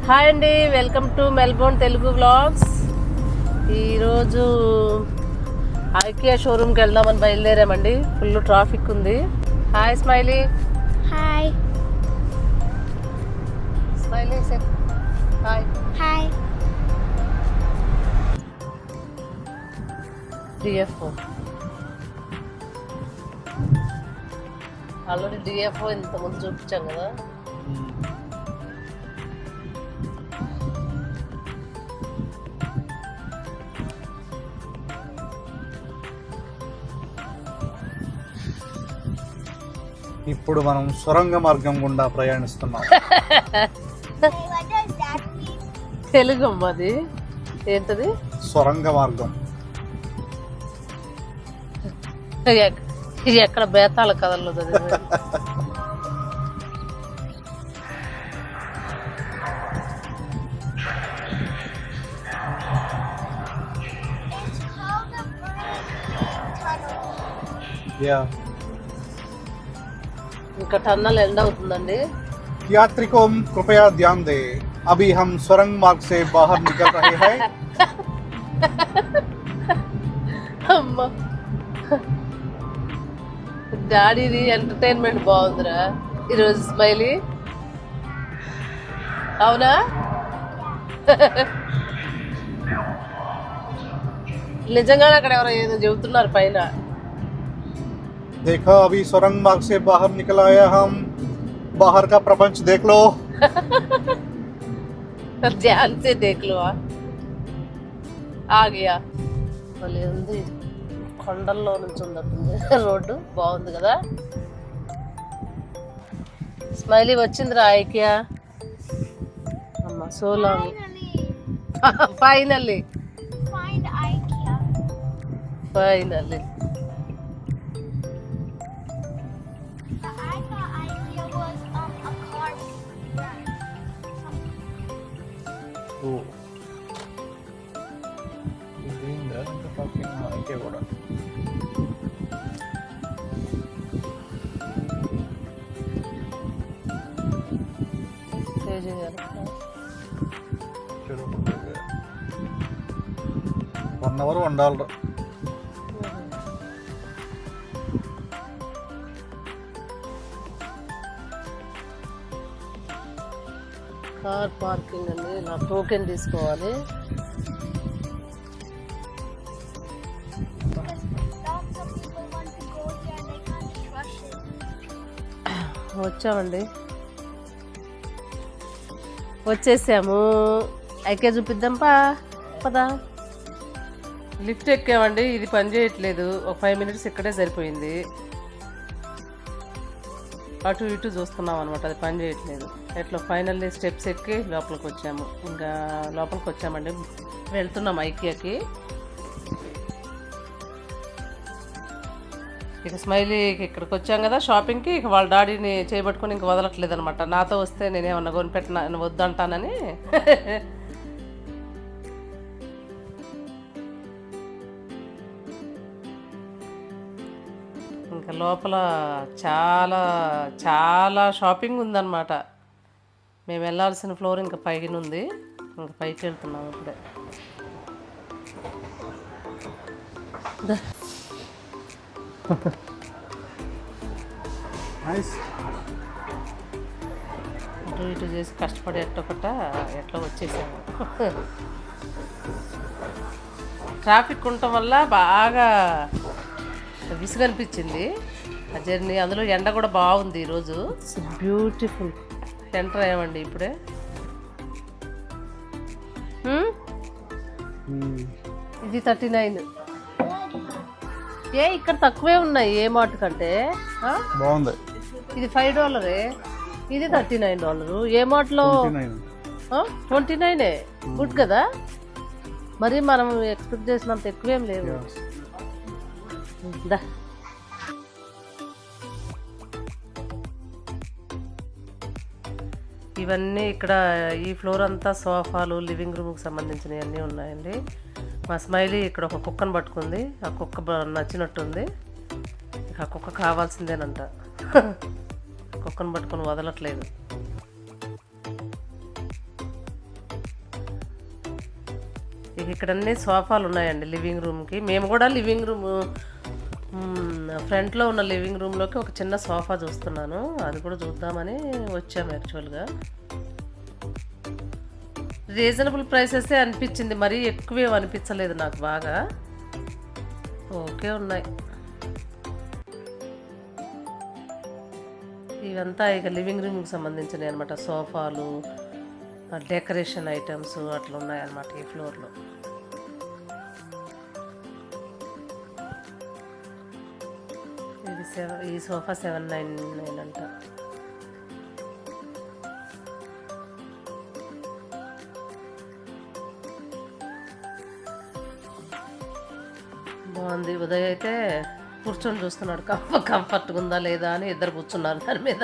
Hi అండి, welcome to Melbourne Telugu vlogs. ఈరోజు IKEA షోరూమ్కి వెళ్దామని బయలుదేరామండి. ఫుల్ ట్రాఫిక్ ఉంది. Hi smiley. Hi. Smiley set hi. Hi. DFO already DFO ఇంతకుముందు చూపించాం కదా. ఇప్పుడు మనం సొరంగ మార్గం గుండా ప్రయాణిస్తున్నాం. తెలుగు అమ్మది ఏంటది? సొరంగ మార్గం. ఇది ఎక్కడ బేతాళ కథల్లో చదివి. ఇంకా టన్నల్ ఎండ్ అవుతుందండి. यात्रिकों कृपया ध्यान दें, अभी हम सुरंग मार्ग से बाहर निकल रहे हैं. అమ్మా, డాడీది ఎంటర్టైన్మెంట్ బాగుందిరా ఈరోజు. స్మైలీ అవునా? నిజంగానే అక్కడ ఎవరో ఏదో చెబుతున్నారు పైన. देखो अभी सुरंग मार्ग से बाहर निकल आया हम. बाहर का प्रपंच देख लो. ध्यान से देख लो. ఆగియా భలే ఉంది. కొండల్లో నుంచి ఉన్నట్టుంది రోడ్డు. బాగుంది కదా. స్మైలీ వచ్చిందిరా ఐకియా. అమ్మ so long. Finally Find IKEA. Finally. I thought IKEA was a car brand. ఇదేందా ఇంత fucking అయితే కూడా. తేజ గారు 1 hour ఉండాలి. కార్ పార్కింగ్ అండి. ఇలా టోకెన్ తీసుకోవాలి. Because lots of people want to go there and they can't trust it. వచ్చామండి, వచ్చేసాము. ఐకే చూపిద్దాం పదా. లిఫ్ట్ ఎక్కామండి. ఇది పని చేయట్లేదు. ఒక 5 minutes ఇక్కడే సరిపోయింది. అటు ఇటు చూస్తున్నాం అనమాట. అది పని చేయట్లేదు. ఎట్లా ఫైనల్లీ స్టెప్స్ ఎక్కి లోపలికి వచ్చాము. ఇంకా లోపలికి వచ్చామండి. వెళ్తున్నాం ఐకియాకి. ఇక స్మైలీకి ఇక్కడికి వచ్చాం కదా షాపింగ్కి. ఇక వాళ్ళ డాడీని చేయబట్టుకొని ఇంక వదలట్లేదు అనమాట. నాతో వస్తే నేనేమన్నా కొనిపెట్టిన వద్దంటానని. ఇంకా లోపల చాలా చాలా షాపింగ్ ఉందన్నమాట. మేము వెళ్ళాల్సిన ఫ్లోర్ ఇంకా పైన ఉంది. ఇంకా పైకి వెళ్తున్నాం ఇప్పుడే. నైస్. అటు ఇటు చేసి కష్టపడి ఎట్లా వచ్చేసాము. ట్రాఫిక్ ఉండటం వల్ల బాగా విసుగు అనిపించింది ఆ జర్నీ. అందులో ఎండ కూడా బాగుంది ఈరోజు. బ్యూటిఫుల్. ఎంటర్ అయ్యామండి ఇప్పుడే. ఇది 39. ఇక్కడ తక్కువే ఉన్నాయి ఏ మార్ట్ కంటే. బాగుంది. ఇది $5. ఇది $39. ఏ మార్ట్లో 29. గుడ్ కదా. మరి మనం ఎక్స్పెక్ట్ చేసినంత ఎక్కువేం లేవు. దా ఇవన్నీ ఇక్కడ ఈ ఫ్లోర్ అంతా సోఫాలు, లివింగ్ రూమ్కి సంబంధించినవి అన్నీ ఉన్నాయండి. మా స్మైలీ ఇక్కడ ఒక కుక్కను పట్టుకుంది. ఆ కుక్క నచ్చినట్టుంది. ఆ కుక్క కావాల్సిందేనంట. కుక్కను పట్టుకొని వదలట్లేదు. ఇక్కడ అన్ని సోఫాలు ఉన్నాయండి లివింగ్ రూమ్కి. మేము కూడా లివింగ్ రూమ్ ఫ్రంట్లో ఉన్న లివింగ్ రూమ్లోకి ఒక చిన్న సోఫా చూస్తున్నాను, అది కూడా చూద్దామని వచ్చాము. యాక్చువల్గా రీజనబుల్ ప్రైసెసే అనిపించింది, మరీ ఎక్కువేం అనిపించలేదు నాకు, బాగా ఓకే ఉన్నాయి. ఇవంతా ఇక లివింగ్ రూమ్కి సంబంధించినవి అనమాట. సోఫాలు, డెకరేషన్ ఐటమ్స్ అట్లా ఉన్నాయన్నమాట ఈ ఫ్లోర్లో. ఇది ఈ సోఫా 799 అంట. బాగుంది. ఉదయ్ అయితే కూర్చొని చూస్తున్నాడు కంఫర్ట్గా ఉందా లేదా అని. ఇద్దరు కూర్చున్నారు దాని మీద.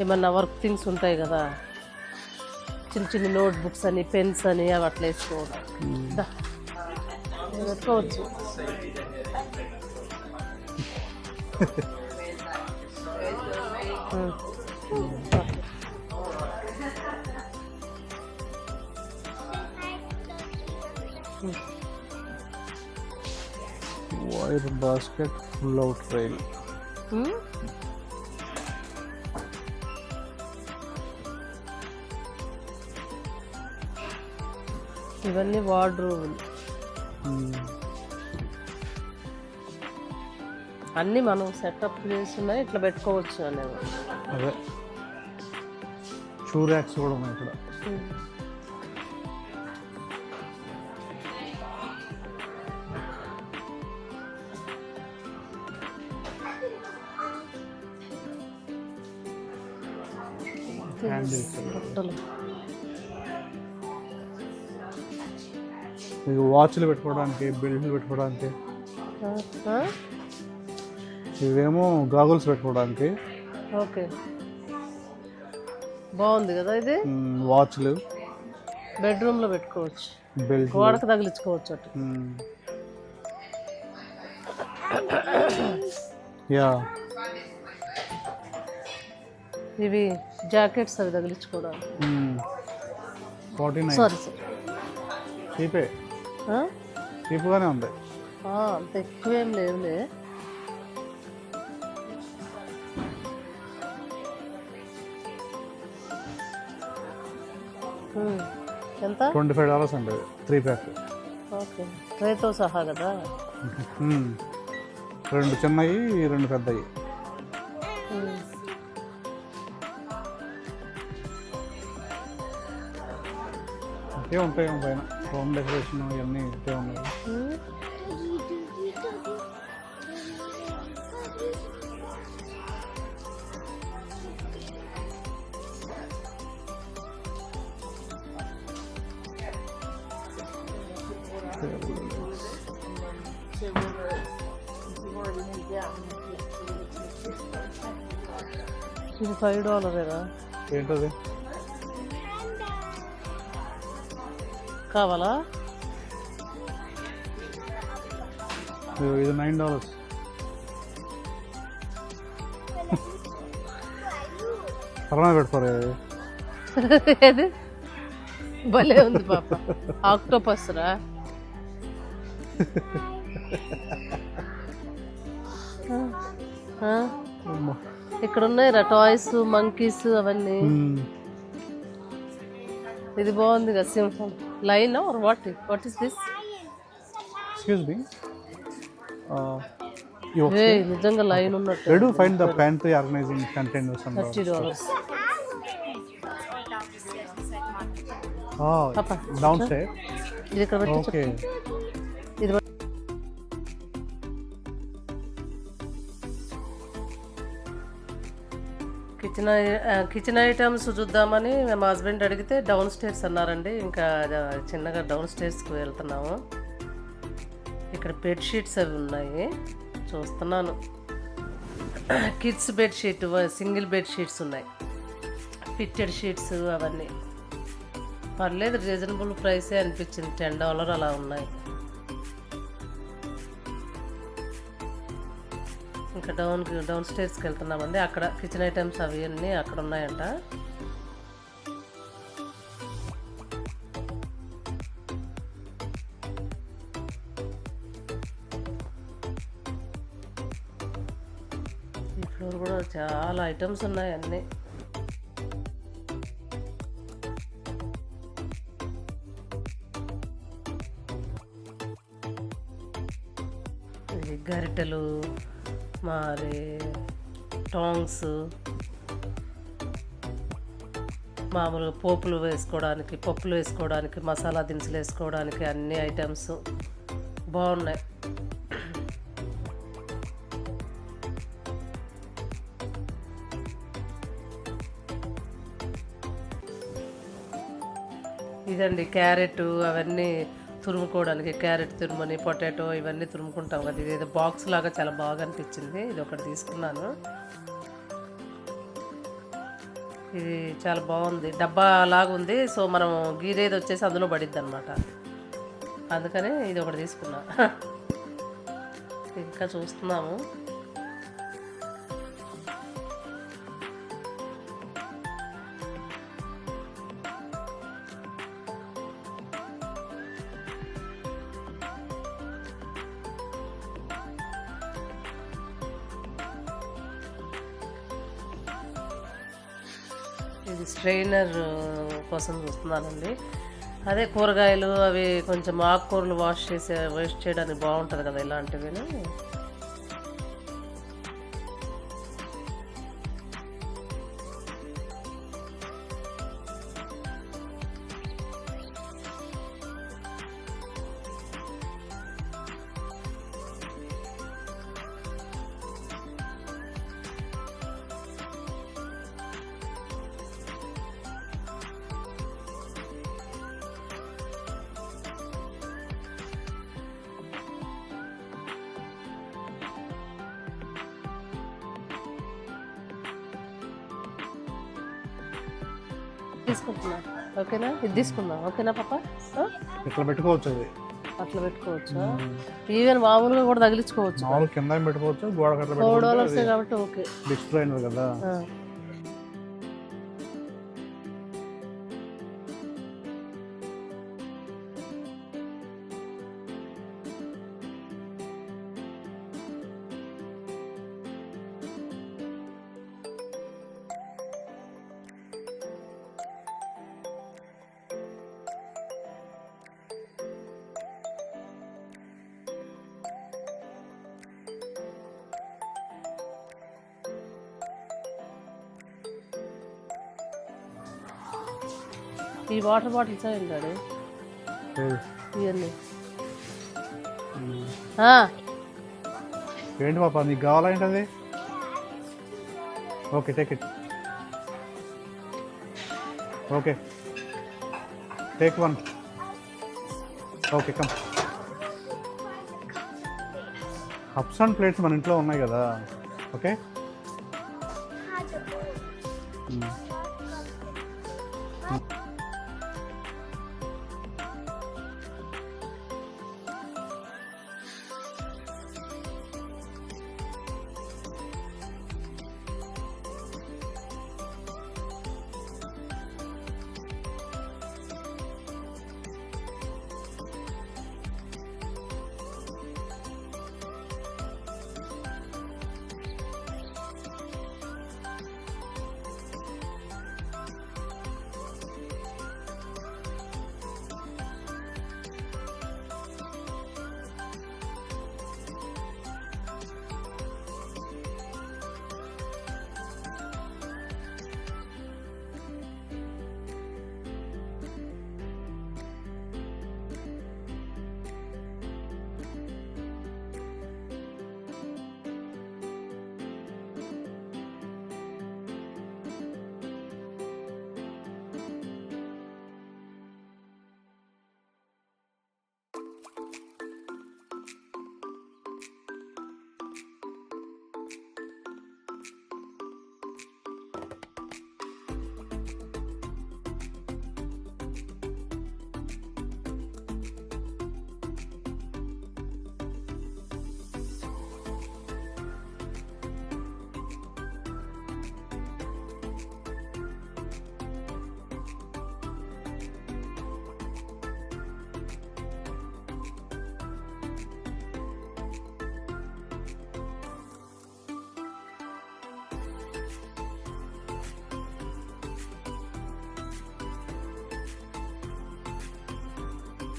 ఏమన్నా వర్క్ థింగ్స్ ఉంటాయి కదా, చిన్న చిన్న నోట్ బుక్స్ అని, పెన్స్ అని, అవి అట్లా వేసుకోవడం పెట్టుకోవచ్చు. Wire basket full out rail. ఇవన్నీ వార్డ్రోబులు. అన్నీ మనం సెటప్ చేస్తున్నాయి, ఇట్లా పెట్టుకోవచ్చు అనేవి. అదే షూ ర్యాక్స్ కూడా ఉన్నాయి ఇక్కడ. బట్టలు, మీకు వాచ్లు పెట్టుకోవడానికి, బెల్ట్లు పెట్టుకోవడానికి. ఇవేమో గాగుల్స్ పెట్టుకోవడానికి. ఓకే, బాగుంది కదా ఇది. వాచ్లు బెడ్రూమ్లో పెట్టుకోవచ్చు, బెల్ట్ గోడకు తగిలించుకోవచ్చు అటు. యా, ఇవి జాకెట్స్ అవి తగిలించుకోవడానికి. 49. సారీ సార్, చీపే, చీప్గానే ఉంది. అంత ఎక్కువేం లేవులే. ఎంత? $25 అండి 3 ప్యాక్. ఓకే, ట్రేతో సహా కదా. 2 చిన్నవి, 2 పెద్దవి. ఇంకే ఉంటాయి పైన హోమ్ డెకరేషన్ ఇవన్నీ ఇంకే ఉన్నాయి. ఇది $5 ఏంటది? కావాలా? ఇది $9. పరమా పెడతారు. ఏది భలే ఉంది పాప, ఆక్టోపస్ రా. ఇక్కడ ఉన్నాయి రా టాయ్స్, మంకీస్ అవన్నీ. ఇది బాగుంది కదా, సింహం. Lion or what is this? Excuse me. నిజంగా లైన్ ఉన్నట్టు. Where do you find the pantry organizing containers and $30. Papa, downstairs. ఇది ఇక్కడ పెట్టి Okay. ఇది కిచెన్ ఐటమ్స్ చూద్దామని మా హస్బెండ్ అడిగితే డౌన్ స్టేర్స్ అన్నారండి. ఇంకా చిన్నగా డౌన్ స్టేర్స్కి వెళ్తున్నాము. ఇక్కడ బెడ్షీట్స్ అవి ఉన్నాయి చూస్తున్నాను. కిడ్స్ బెడ్షీట్, సింగిల్ బెడ్షీట్స్ ఉన్నాయి, ఫిట్టెడ్ షీట్స్ అవన్నీ. పర్లేదు, రీజనబుల్ ప్రైసే అనిపించింది. $10 అలా ఉన్నాయి. ఇంకా డౌన్ స్టేర్స్కి వెళ్తున్నామండి. అక్కడ కిచెన్ ఐటమ్స్ అవి అన్నీ అక్కడ ఉన్నాయంట. ఈ ఫ్లోర్ కూడా చాలా ఐటమ్స్ ఉన్నాయి అన్నీ. ఇది గరిటెలు, మరి టాంగ్స్, మామూలుగా పప్పులు వేసుకోవడానికి, మసాలా దినుసులు వేసుకోవడానికి అన్ని ఐటమ్స్ బాగున్నాయి. ఇదండి క్యారెట్ అవన్నీ తురుముకోవడానికి, క్యారెట్ తురుమని, పొటాటో ఇవన్నీ తురుముకుంటాం కదా. ఇది ఏదో బాక్స్ లాగా చాలా బాగా అనిపించింది. ఇది ఒకటి తీసుకున్నాను. ఇది చాలా బాగుంది, డబ్బా లాగా ఉంది. సో మనం గీరేది వచ్చేసి అందులో పడిద్ది అనమాట. అందుకని ఇది ఒకటి తీసుకున్నా. ఇంకా చూస్తున్నాము. ఇది స్ట్రైనర్ కోసం చూస్తున్నానండి. అదే కూరగాయలు అవి కొంచెం ఆకుకూరలు వేస్ట్ చేయడానికి బాగుంటుంది కదా ఇలాంటివి. తీసుకుంటున్నా, ఓకేనా? ఇది తీసుకుందాం, ఓకేనా పాప? ఇట్లా పెట్టుకోవచ్చు, అది అట్లా పెట్టుకోవచ్చు. ఈవెన్ మామూలుగా కూడా తగిలించుకోవచ్చు. మామూలు కింద పెట్టుకోవచ్చు, గోడ కట్ల గోడలు వస్తాయి కాబట్టి ఓకే. డిస్ప్లే అయినది కదా. ఈ వాటర్ బాటిల్స్ ఏంటాడు ఇవన్నీ? ఏంటి పాప నీకు కావాలంటే? Okay, take it. Okay, take one. Okay, come. Cups and plates మన ఇంట్లో ఉన్నాయి కదా. ఓకే,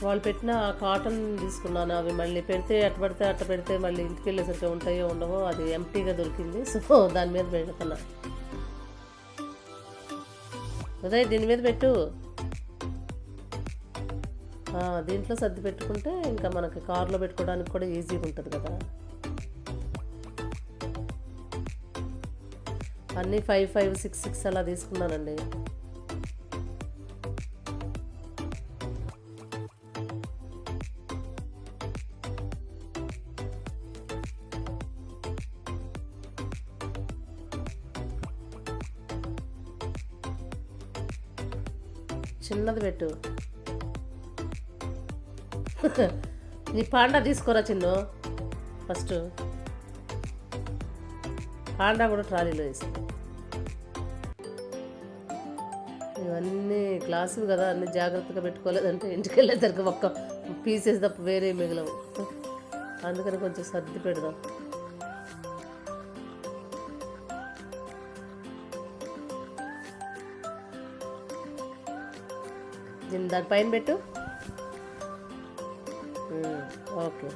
వాళ్ళు పెట్టిన ఆ కాటన్ తీసుకున్నాను. అవి మళ్ళీ పెడితే అట్ట పడితే అట్ట పెడితే మళ్ళీ ఇంటికి వెళ్ళేసరికి ఉంటాయో ఉండవో, అది ఎంటీగా దొరికింది. సో దాని మీద పెడుతున్నా. ఉదయ్ దీని మీద పెట్టు. దీంట్లో సర్ది పెట్టుకుంటే ఇంకా మనకి కార్లో పెట్టుకోవడానికి కూడా ఈజీగా ఉంటుంది కదా. అన్నీ 5, 5, 6, 6 అలా తీసుకున్నానండి. చిన్నది పెట్టు. నీ పాండా తీసుకోరా చిన్ను. ఫస్ట్ పాండా కూడా ట్రాలీలో వేసి. ఇవన్నీ క్లాసులు కదా, అన్నీ జాగ్రత్తగా పెట్టుకోలేదంటే ఇంటికి వెళ్ళేసరికి ఒక్క పీసెస్ తప్ప వేరే మిగలవు. అందుకని కొంచెం సర్ది పెడదాం. దీన్ని దానిపైన పెట్టు. ఓకే.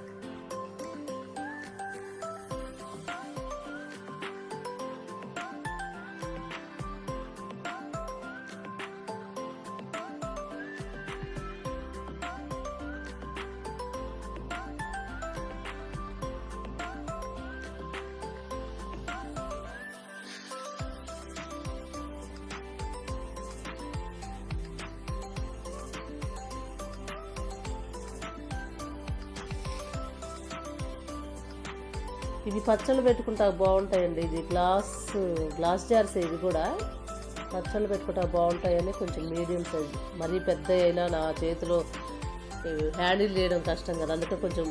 ఇవి పచ్చళ్ళు పెట్టుకుంటా బాగుంటాయండి. ఇది గ్లాస్ జార్స్. ఇవి కూడా పచ్చళ్ళు పెట్టుకుంటా బాగుంటాయని కొంచెం మీడియం సైజ్. మరీ పెద్ద అయినా నా చేతిలో హ్యాండిల్ చేయడం కష్టం కదా, అందుకే కొంచెం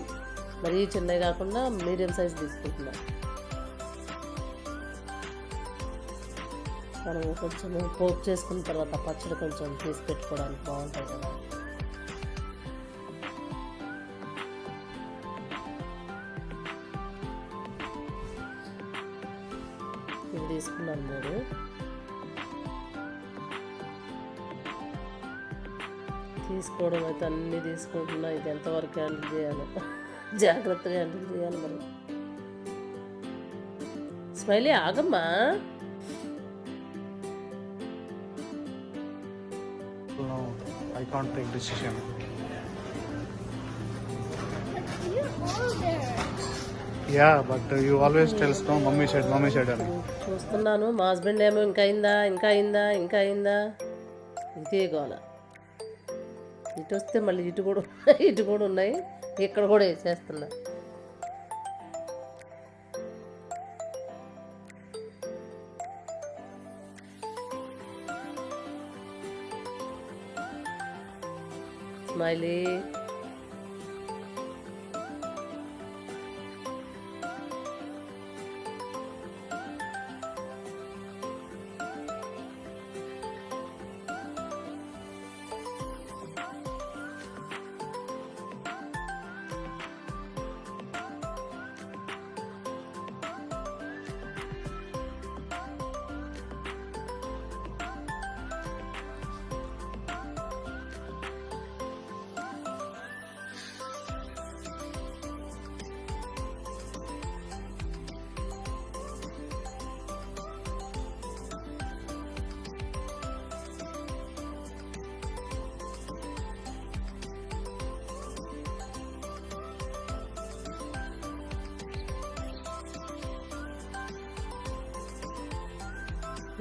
మరీ చిన్నవి కాకుండా మీడియం సైజ్ తీసుకుంటున్నా. మనం కొంచెం పోపు చేసుకున్న తర్వాత పచ్చడి కొంచెం తీసి పెట్టుకోవడానికి బాగుంటాయి కదా. ఇవి తీసుకున్నాను 3. తీసుకోవడం అయితే అన్నీ తీసుకుంటున్నా. ఇది ఎంతవరకు హ్యాండిల్ చేయాలో జాగ్రత్తగా హ్యాండిల్ చేయాలి మరి. స్మైలీ ఆగమ్మా. No, I can't take decision. You're older. Yeah, but you always tells no, mommy said అని. చూస్తున్నాను. మా హస్బెండ్ ఏమో ఇంకా అయిందా ఇదే గోల. ఇటు వస్తే మళ్ళీ ఇటు కూడా ఉన్నాయి. ఇక్కడ కూడా వేసేస్తున్నా. స్మైలీ.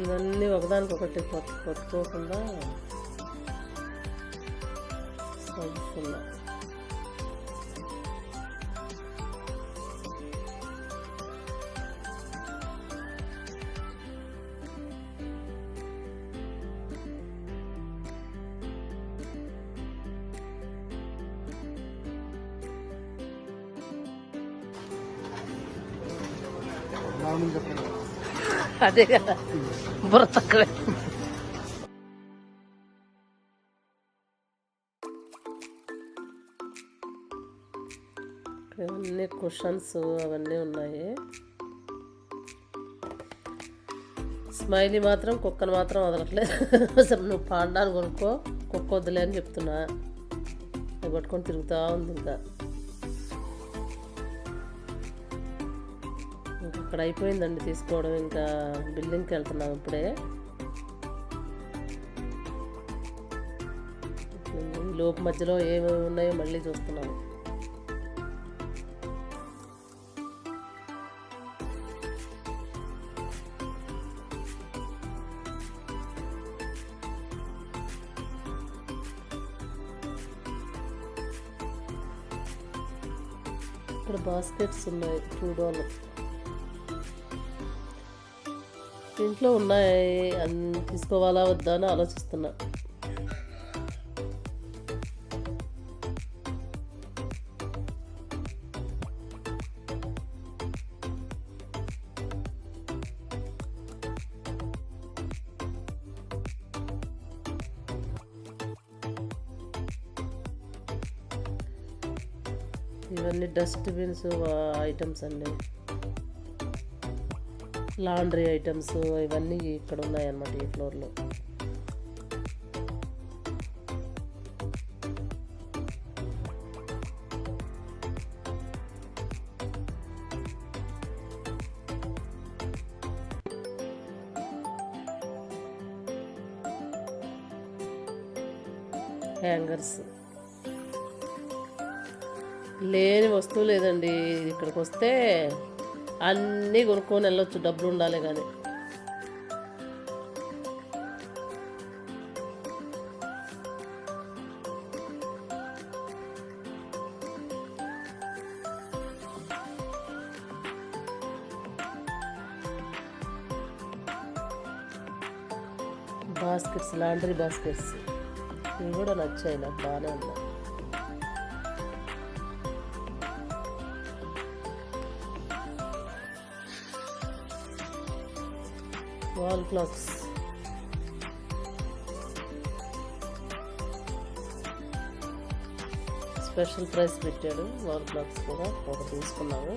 ఇవన్నీ ఒకదానికొకటి కొట్టుకోకుండా సర్దుకున్నా. అదే కదా బుర్ర తక్కువే. ఇవన్నీ కుషన్స్ అవన్నీ ఉన్నాయి. స్మైలీ మాత్రం కుక్కను మాత్రం వదలట్లేదు. అసలు నువ్వు పాండాను కొనుక్కో, కుక్క వద్దులే అని చెప్తున్నా. అది పట్టుకొని తిరుగుతూ ఉంది ఇంకా అక్కడ అయిపోయిందండి తీసుకోవడం. ఇంకా బిల్డింగ్కి వెళ్తున్నాం ఇప్పుడే. లోపు మధ్యలో ఏమేమి ఉన్నాయో మళ్ళీ చూస్తున్నాము. ఇక్కడ బాస్కెట్స్ ఉన్నాయి $2. ఇంట్లో ఉన్నాయి తీసుకోవాలా వద్దా అని ఆలోచిస్తున్నా. ఇవన్నీ డస్ట్బిన్స్ ఐటమ్స్ అండి, లాండ్రీ ఐటమ్స్ ఇవన్నీ ఇక్కడ ఉన్నాయన్నమాట ఈ ఫ్లోర్లో. హ్యాంగర్స్ లేని వస్తువు లేదండి. ఇక్కడికి వస్తే అన్నీ కొనుక్కొని వెళ్ళొచ్చు, డబ్బులు ఉండాలి కానీ. బాస్కెట్స్, లాండ్రీ బాస్కెట్స్ ఇవి కూడా నచ్చాయి నాకు, బాగానే ఉన్నాయి. వాల్ క్లాక్స్, స్పెషల్ ప్రైస్ పెట్టాడు. వాల్ క్లాక్స్ కూడా ఒకటి తీసుకున్నాము.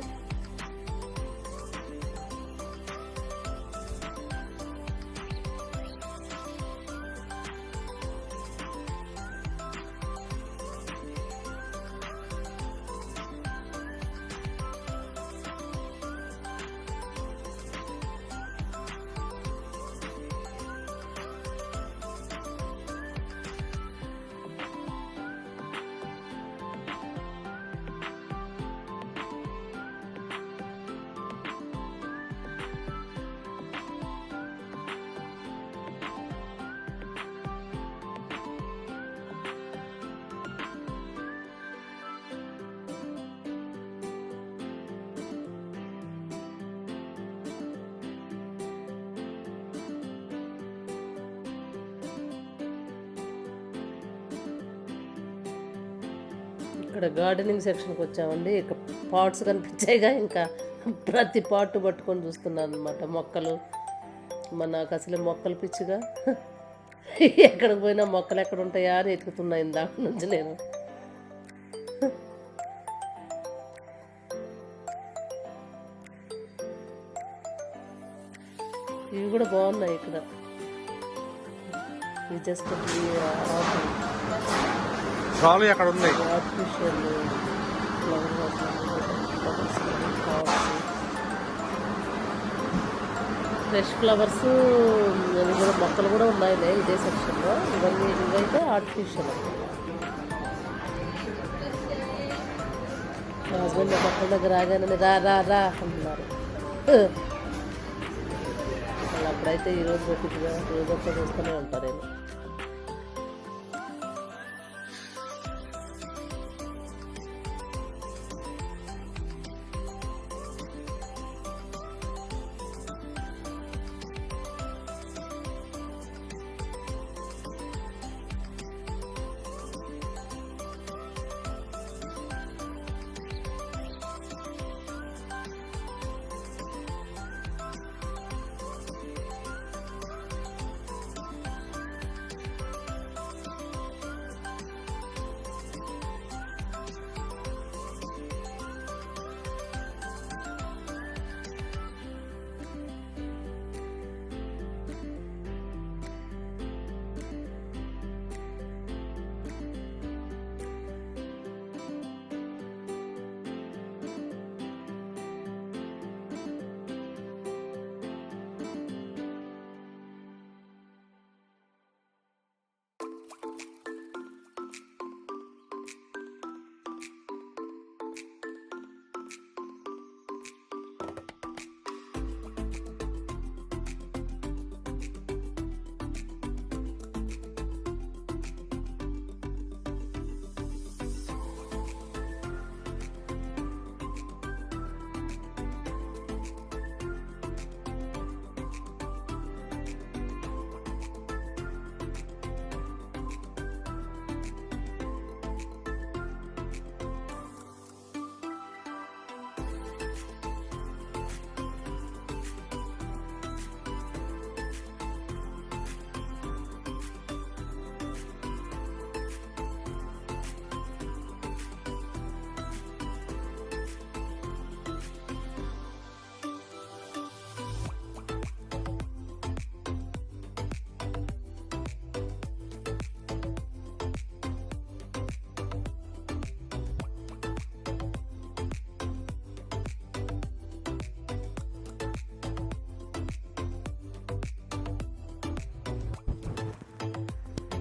ఇక్కడ గార్డెనింగ్ సెక్షన్కి వచ్చామండి. ఇక పాట్స్ కనిపించాయిగా, ఇంకా ప్రతి పాట్ పట్టుకొని చూస్తున్నాను అనమాట. మొక్కలు, నాకు అసలు మొక్కలు పిచ్చిగా, ఎక్కడికి పోయినా మొక్కలు ఎక్కడ ఉంటాయా అని ఎతుకుతున్నా ఇందాక నుంచి నేను. ఇవి కూడా బాగున్నాయి ఇక్కడ. ఇది జస్ట్ ట్రాలీ అక్కడ ఉంది. ఆర్టిఫిషియల్ ఫ్రెష్ ఫ్లవర్స్ ఇవి కూడా మొక్కలు కూడా ఉన్నాయిలే ఇదే సెక్షన్లో. ఇవైతే ఆర్టిఫిషియల్. మా హస్బెండ్ మా మొక్కల దగ్గర రాగానే రా రా రా అంటున్నారు. వాళ్ళు అప్పుడైతే ఈరోజు ఒకటిగా రోజు ఒక్క చూస్తూనే ఉంటారేమో.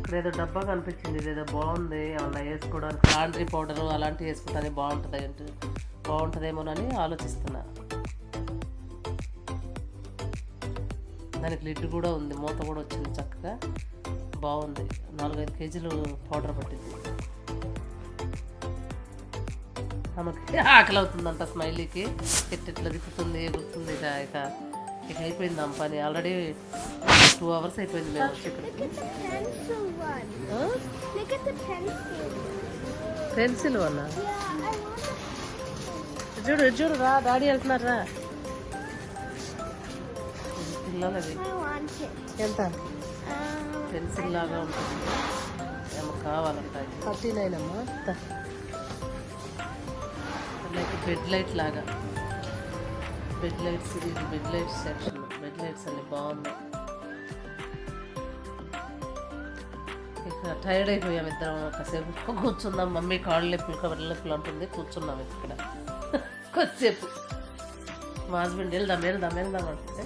ఇక్కడ ఏదో డబ్బా కనిపించింది, ఇదేదో బాగుంది, ఏమన్నా వేసుకోవడానికి లాండ్రీ పౌడరు అలాంటివి వేసుకుంటే బాగుంటుందేమోనని ఆలోచిస్తున్నా. దానికి లిడ్ కూడా ఉంది, మూత కూడా వచ్చింది, చక్కగా బాగుంది. 4-5 కేజీలు పౌడర్ పట్టింది. ఆమెకి ఆకలి అవుతుందంట స్మైలీకి. ఎట్లా తిప్పుతుంది, ఎగురుతుంది. ఇక అయిపోయింది ఆమె పని. ఆల్రెడీ 2 hours అయిపోయింది మేము వచ్చి ఇక్కడికి. Pencil one. Look at the pencil. Pencil అన్న Yeah, I want a చూడు చూడు రా, డాడీ వెళ్తున్నారా. పిల్లలది I want it. ఎంత పెన్సిల్ లాగా ఉంటుంది, ఏమో కావాలంట. 39 అమ్మా. లైక్ బెడ్ లైట్ లాగా, బెడ్ లైట్స్, ఇది bed lights section. Bed lights అన్ని బాగున్నాయి. ఇక టైర్డ్ అయిపోయాం ఇద్దరం. ఒకసేపు కూర్చున్నాం, మమ్మీ కాళ్ళు నొప్పులు కవర్ల నొప్పులు అంటుంది, కూర్చున్నాం ఇక్కడ కొద్దిసేపు. మా హస్బెండ్ వెళ్దాం అంటే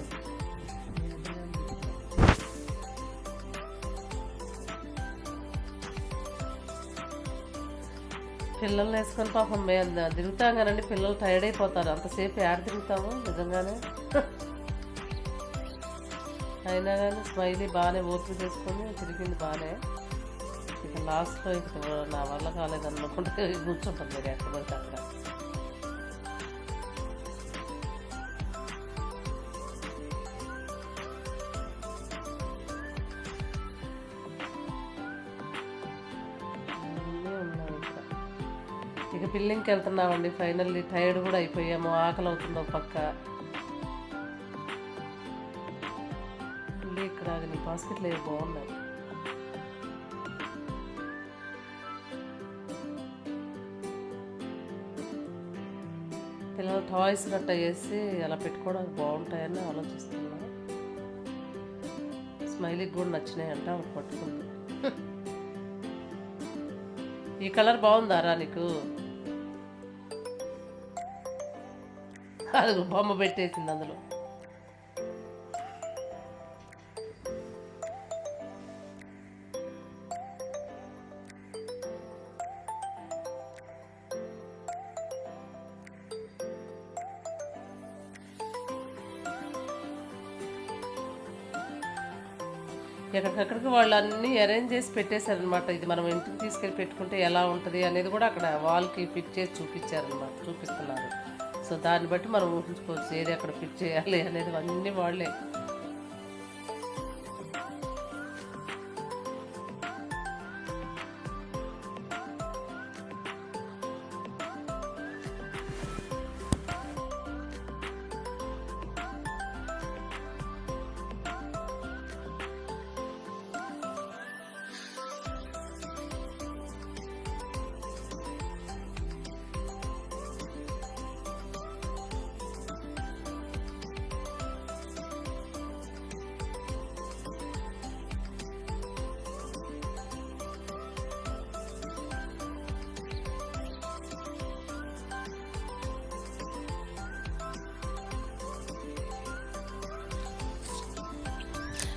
పిల్లల్ని వేసుకొని పాపం మేము తిరుగుతాం కానండి, పిల్లలు టైర్డ్ అయిపోతారు. అంతసేపు ఏడ తిరుగుతాము నిజంగానే. అయినా కానీ స్మైలీ బాగానే ఓపిక చేసుకొని తిరిగింది బాగానే. ఇక లాస్ట్లో ఇక నా వల్ల కాలేదనుకుంటే కూర్చుంటుంది మీరు ఎక్కడ పడితే అక్కడ. ఇక బిల్లింగ్కి వెళ్తున్నామండి ఫైనల్లీ. టైర్డ్ కూడా అయిపోయాము, ఆకలి అవుతుంది ఒక పక్క. మళ్ళీ ఇక్కడ నీ బాస్కెట్లు ఏవి బాగున్నాయి. పిల్లలు టాయ్స్ గట్ట వేసి అలా పెట్టుకోవడానికి బాగుంటాయని ఆలోచిస్తున్నా. స్మైలీకి కూడా నచ్చినాయంట, ఆమెకు పట్టుకుంది. ఈ కలర్ బాగుందారా నీకు? అది బొమ్మ పెట్టేసింది అందులో. ఎక్కడికక్కడికి వాళ్ళు అన్నీ అరేంజ్ చేసి పెట్టేశారనమాట. ఇది మనం ఇంటికి తీసుకెళ్ళి పెట్టుకుంటే ఎలా ఉంటుంది అనేది కూడా అక్కడ వాల్కి ఫిట్ చేసి చూపిస్తున్నారు. సో దాన్ని బట్టి మనం ఊహించుకోవచ్చు ఏది అక్కడ ఫిట్ చేయాలి అనేది. అన్నీ వాళ్ళే.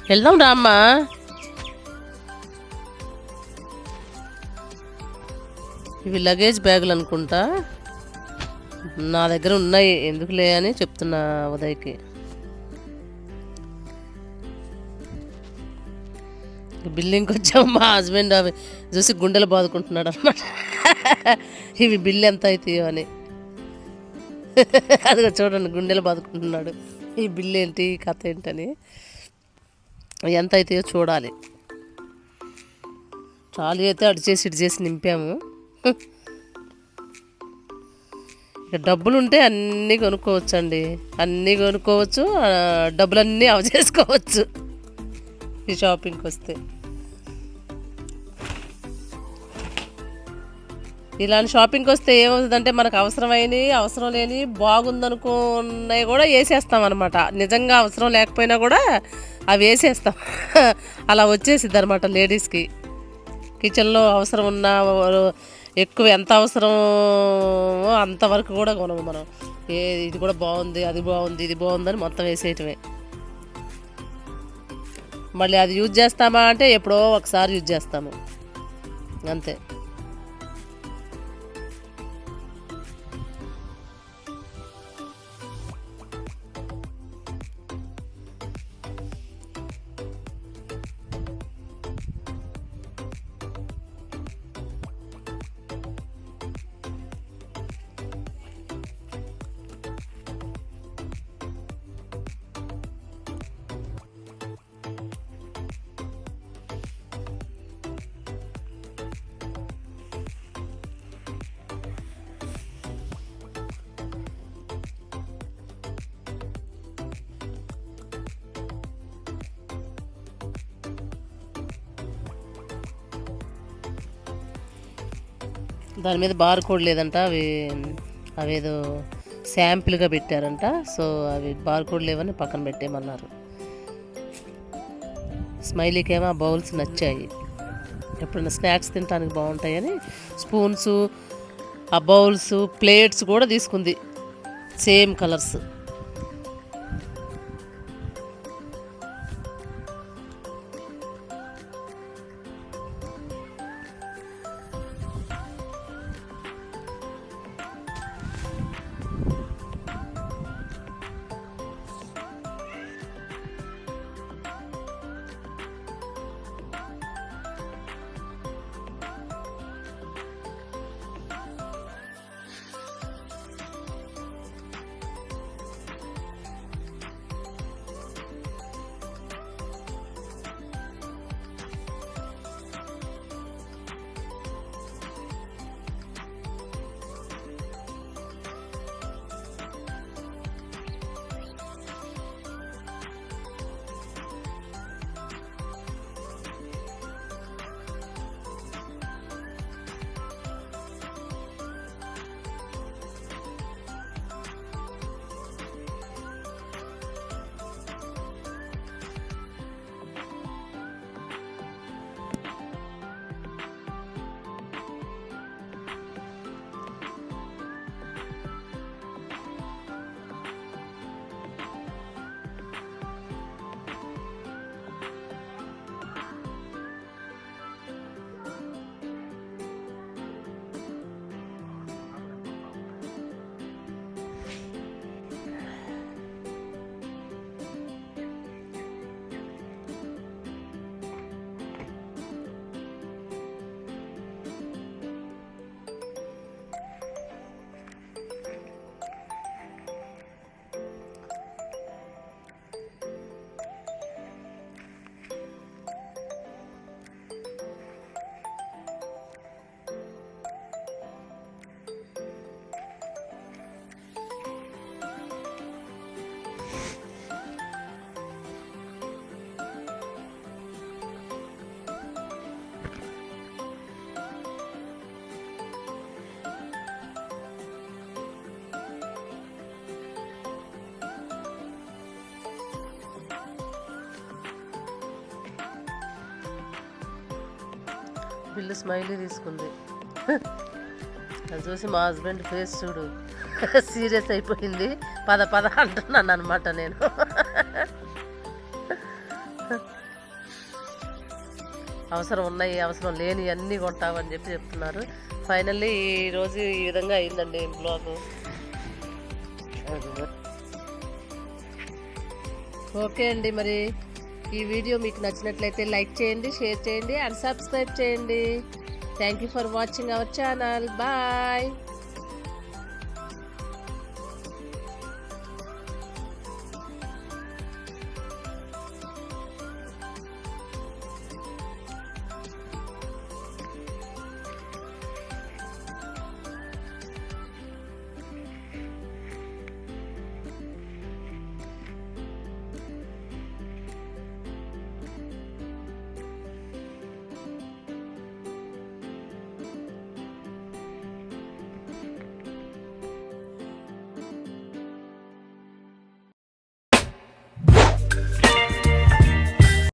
వెళ్దాం రామ్మా. ఇవి లగేజ్ బ్యాగులు అనుకుంటా, నా దగ్గర ఉన్నాయి, ఎందుకులే అని చెప్తున్నా ఉదయ్కి. బిల్లింగ్కి వచ్చాము. మా హస్బెండ్ అవి చూసి గుండెలు బాదుకుంటున్నాడు అనమాట. ఇవి బిల్లు ఎంత అవుతాయో అని. అదిగో చూడండి, గుండెలు బాదుకుంటున్నాడు. ఈ బిల్లు ఏంటి, కథ ఏంటని. ఎంత అవుతాయో చూడాలి. చాలు అయితే అటు చేసి నింపాము. ఇక డబ్బులు ఉంటే అన్నీ కొనుక్కోవచ్చు అండి, అన్నీ కొనుక్కోవచ్చు, డబ్బులన్నీ అవ చేసుకోవచ్చు ఈ షాపింగ్కి వస్తే. ఇలాంటి షాపింగ్కి వస్తే ఏమవుతుందంటే మనకు అవసరమైనవి, అవసరం లేని, బాగుందనుకున్నవి కూడా వేసేస్తాం అనమాట. నిజంగా అవసరం లేకపోయినా కూడా అవి వేసేస్తాం. అలా వచ్చేసిద్ది అనమాట లేడీస్కి. కిచెన్లో అవసరం ఉన్న ఎక్కువ ఎంత అవసరమో అంతవరకు కూడా కొనము మనం. ఇది కూడా బాగుంది, అది బాగుంది, ఇది బాగుందని మొత్తం వేసేయటమే. మళ్ళీ అది యూజ్ చేస్తామా అంటే ఎప్పుడో ఒకసారి యూజ్ చేస్తాము అంతే. దాని మీద బార్ కోడ్ లేదంట, అవేదో శాంపిల్గా పెట్టారంట. సో అవి బార్ కోడ్ లేవని పక్కన పెట్టేయమన్నారు. స్మైలీకేమో ఆ బౌల్స్ నచ్చాయి, ఎప్పుడైనా స్నాక్స్ తినడానికి బాగుంటాయని స్పూన్స్, ఆ బౌల్స్, ప్లేట్స్ కూడా తీసుకుంది సేమ్ కలర్స్. బిల్లు స్మైలీ తీసుకుంది. అది చూసి మా హస్బెండ్ ఫేస్ చూడు సీరియస్ అయిపోయింది. పద పద అంటున్నాను అనమాట నేను. అవసరం ఉన్నాయి, అవసరం లేని అన్నీ కొంటామని చెప్పి చెప్తున్నారు. ఫైనల్లీ ఈరోజు ఈ విధంగా అయిందండి బ్లాగ్. ఓకే అండి, మరి ఈ వీడియో మీకు నచ్చినట్లయితే లైక్ చేయండి, షేర్ చేయండి అండ్ సబ్స్క్రైబ్ చేయండి. Thank you for watching our channel. Bye.